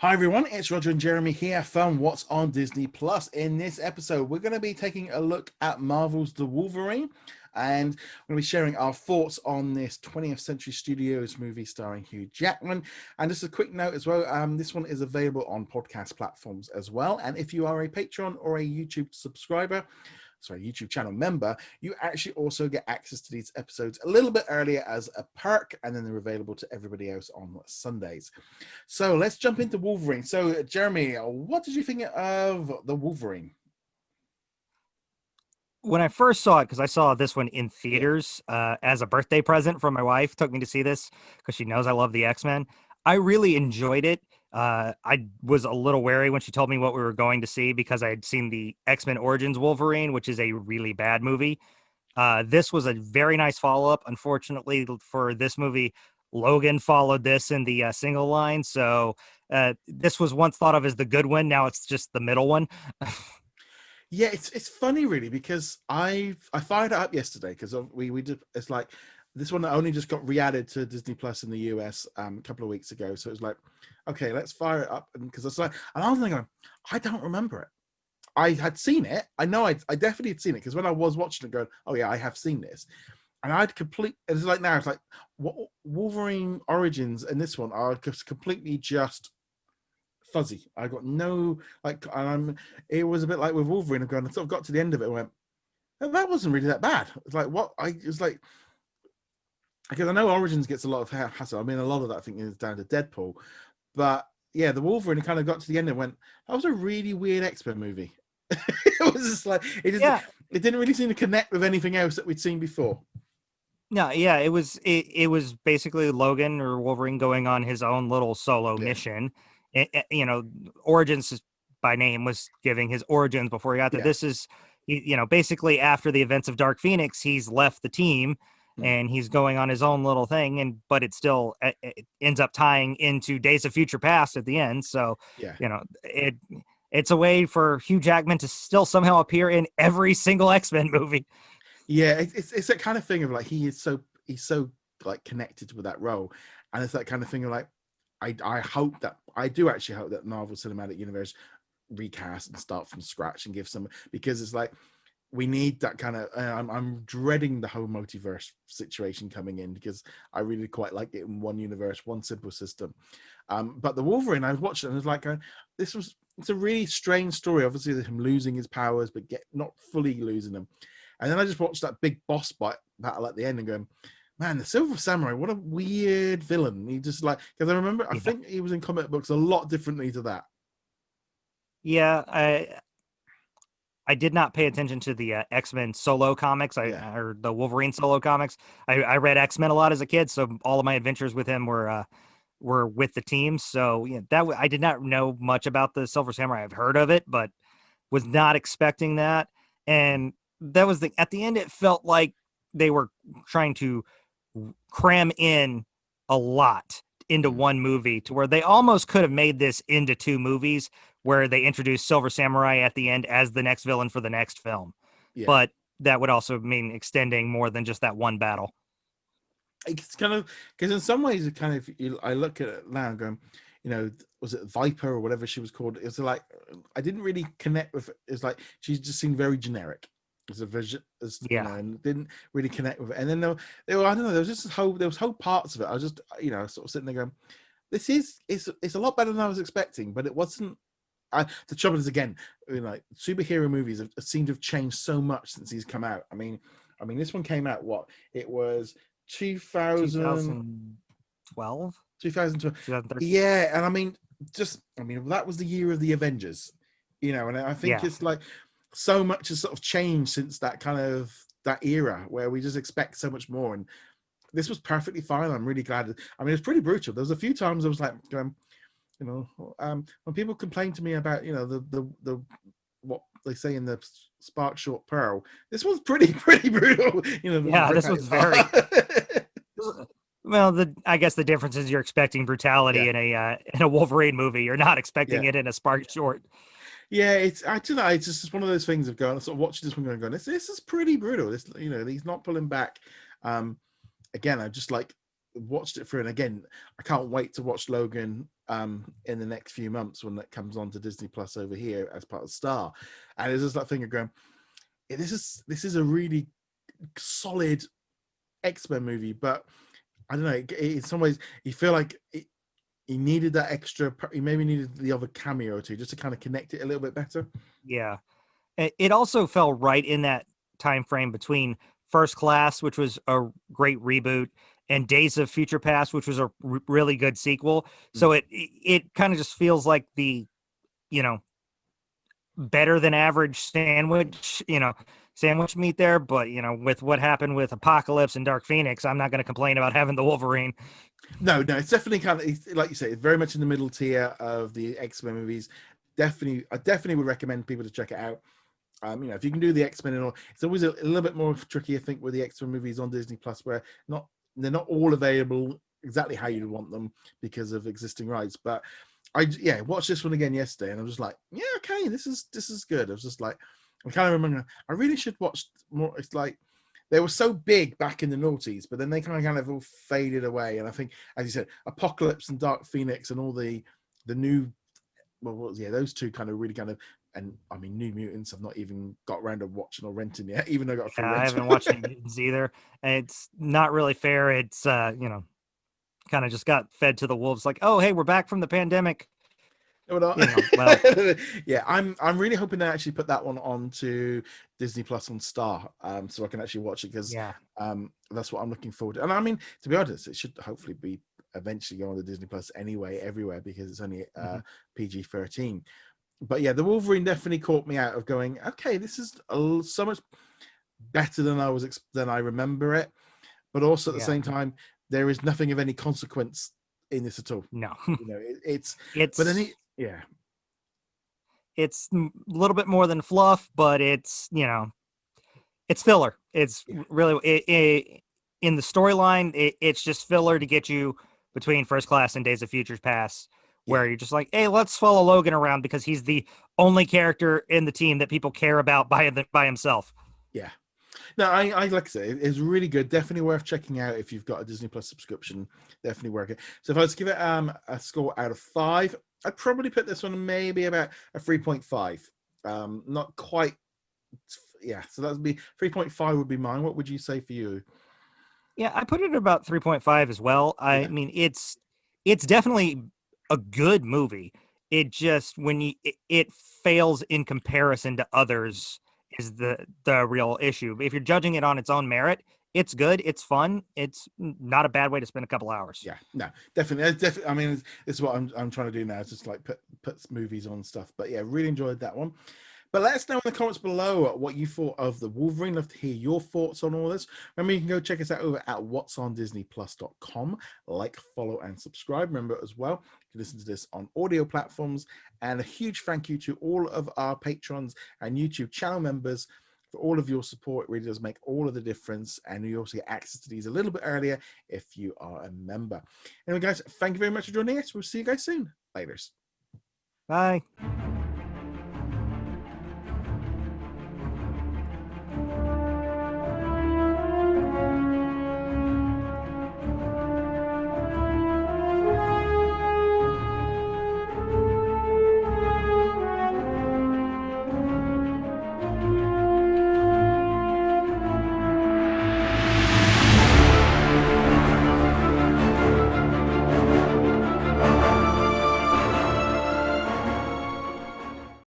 Hi everyone, it's Roger and Jeremy here from What's on Disney Plus. In this episode, we're going to be taking a look at Marvel's The Wolverine, and we're going to be sharing our thoughts on this 20th Century Studios movie starring Hugh Jackman. And just a quick note as well, this one is available on podcast platforms as well. And if you are a Patreon or a YouTube YouTube channel member, you actually also get access to these episodes a little bit earlier as a perk, and then they're available to everybody else on Sundays. So let's jump into Wolverine. So Jeremy, what did you think of the Wolverine? When I first saw it, because I saw this one in theaters as a birthday present from my wife, took me to see this because she knows I love the X-Men. I really enjoyed it. I was a little wary when she told me what we were going to see because I had seen the X-Men Origins Wolverine, which is a really bad movie. This was a very nice follow-up. Unfortunately, for this movie, Logan followed this in the single line. So this was once thought of as the good one. Now it's just the middle one. Yeah, it's funny really because I fired it up yesterday because we did. It's like this one that only just got re-added to Disney Plus in the US a couple of weeks ago. So it's like, okay, let's fire it up, and because it's like, and I was thinking, I don't remember it. I had seen it. I know I definitely had seen it because when I was watching it, going, oh yeah, I have seen this, and It's like now it's like what Wolverine Origins and this one are just completely just fuzzy. I got no like, and I'm. It was a bit like with Wolverine. I'm going. I sort of got to the end of it and went, "Oh, that wasn't really that bad." It's like what I was like because I know Origins gets a lot of hassle. I mean, a lot of that I think is down to Deadpool, but yeah, the Wolverine kind of got to the end and went, "That was a really weird X-Men movie." It was just like Yeah. it didn't really seem to connect with anything else that we'd seen before. No, yeah, it was basically Logan or Wolverine going on his own little solo Yeah, mission. Origins by name was giving his origins before he got there. yeah. This is, basically after the events of Dark Phoenix, he's left the team Mm. and he's going on his own little thing. But it ends up tying into Days of Future Past at the end. So, Yeah. it's a way for Hugh Jackman to still somehow appear in every single X-Men movie. Yeah, it's that kind of thing of like he's so like connected with that role, and it's that kind of thing of like I do actually hope that Marvel Cinematic Universe recast and start from scratch and give some, because it's like we need that kind of. I'm dreading the whole multiverse situation coming in because I really quite like it in one universe, one simple system. But the Wolverine, I was watching and it was like it's a really strange story. Obviously, him losing his powers, but not fully losing them. And then I just watched that big boss battle at the end and going, man, the Silver Samurai, what a weird villain. He just like, because I remember, I Yeah. think he was in comic books a lot differently to that. Yeah, I did not pay attention to the X-Men solo comics, Yeah. or the Wolverine solo comics. I read X-Men a lot as a kid, so all of my adventures with him were with the team. So yeah, I did not know much about the Silver Samurai. I've heard of it, but was not expecting that. And that was at the end. It felt like they were trying to cram in a lot into Mm. one movie, to where they almost could have made this into two movies, where they introduced Silver Samurai at the end as the next villain for the next film. Yeah. But that would also mean extending more than just that one battle. It's kind of, because in some ways, it kind of, I look at it now and going, was it Viper or whatever she was called? It's like, I didn't really connect with it. It's like, she just seemed very generic. As a vision, Yeah. and didn't really connect with it. And then I don't know, there was just there was whole parts of it. I was just, sort of sitting there going, it's a lot better than I was expecting, but it wasn't. The trouble is, again, superhero movies have seem to have changed so much since he's come out. I mean, this one came out, what? It was 2000, 2012, 2012. 2013. Yeah, and that was the year of the Avengers, and I think Yeah. it's like so much has sort of changed since that era where we just expect so much more, and this was perfectly fine. I'm really glad. I mean, it's pretty brutal. There was a few times I was like going, when people complain to me about, the what they say in the Spark Short Pearl, this was pretty brutal. Yeah, Rip this out was his very heart. well. I guess the difference is you're expecting brutality Yeah, in a Wolverine movie. You're not expecting yeah. it in a Spark Short. Yeah, it's I don't know. It's just one of those things of going, sort of watching this one going, this is pretty brutal. This, he's not pulling back. Again, I just like, watched it through, and again, I can't wait to watch Logan in the next few months when that comes on to Disney Plus over here as part of Star. And it's just that thing of going, this is a really solid X-Men movie, but I don't know. In some ways, you feel like he needed that extra. He maybe needed the other cameo or two just to kind of connect it a little bit better. Yeah. It also fell right in that time frame between First Class, which was a great reboot, and Days of Future Past, which was a really good sequel. So Mm. it kind of just feels like the, you know, better than average sandwich meat there. But with what happened with Apocalypse and Dark Phoenix, I'm not going to complain about having the Wolverine. No, it's definitely kind of like you say, it's very much in the middle tier of the X-Men movies. Definitely, I definitely would recommend people to check it out. If you can do the X-Men and all, it's always a little bit more tricky, I think, with the X-Men movies on Disney Plus, where they're not all available exactly how you want them because of existing rights. But I watched this one again yesterday, and I'm just like, yeah, okay, this is good. I was just like, I kind of remember I really should watch more. It's like they were so big back in the noughties, but then they kind of all faded away. And I think, as you said, Apocalypse and Dark Phoenix and all the new, those two kind of really kind of, and I mean, New Mutants I've not even got around to watching or renting yet, even though I got a free I rental. haven't watched New Mutants either. It's not really fair. It's kind of just got fed to the wolves. Like, oh hey, we're back from the pandemic. No, we're not. Well, Yeah, I'm really hoping to actually put that one onto Disney Plus on Star, so I can actually watch it because yeah. that's what I'm looking forward to. And I mean, to be honest, it should hopefully be eventually go on the Disney Plus anyway, everywhere, because it's only Mhm. PG-13. But yeah, the Wolverine definitely caught me out of going, okay, this is so much better than I remember it, but also at the Yeah. same time, there is nothing of any consequence in this at all. No. It's but then it's yeah, it's a little bit more than fluff, but it's filler. It's yeah, really in the storyline. It's just filler to get you between First Class and Days of Futures Past, yeah, where you're just like, hey, let's follow Logan around because he's the only character in the team that people care about by himself. yeah. No, I like I say, it's really good. Definitely worth checking out if you've got a Disney Plus subscription. Definitely worth it. So if I was to give it a score out of 5, I'd probably put this one maybe about a 3.5. Not quite. Yeah, so that would be 3.5 would be mine. What would you say for you? Yeah, I put it at about 3.5 as well. I Yeah, mean, it's definitely a good movie. It just when it fails in comparison to others is the real issue. If you're judging it on its own merit, it's good, it's fun, it's not a bad way to spend a couple hours. yeah, no, definitely, definitely. I mean, this is what I'm trying to do now. It's just like put movies on stuff. But yeah, really enjoyed that one. But let us know in the comments below what you thought of the Wolverine. Love to hear your thoughts on all this. Remember, you can go check us out over at whatsondisneyplus.com. Like, follow, and subscribe. Remember as well, you can listen to this on audio platforms. And a huge thank you to all of our patrons and YouTube channel members for all of your support. It really does make all of the difference. And you also get access to these a little bit earlier if you are a member. Anyway, guys, thank you very much for joining us. We'll see you guys soon. Laters. Bye.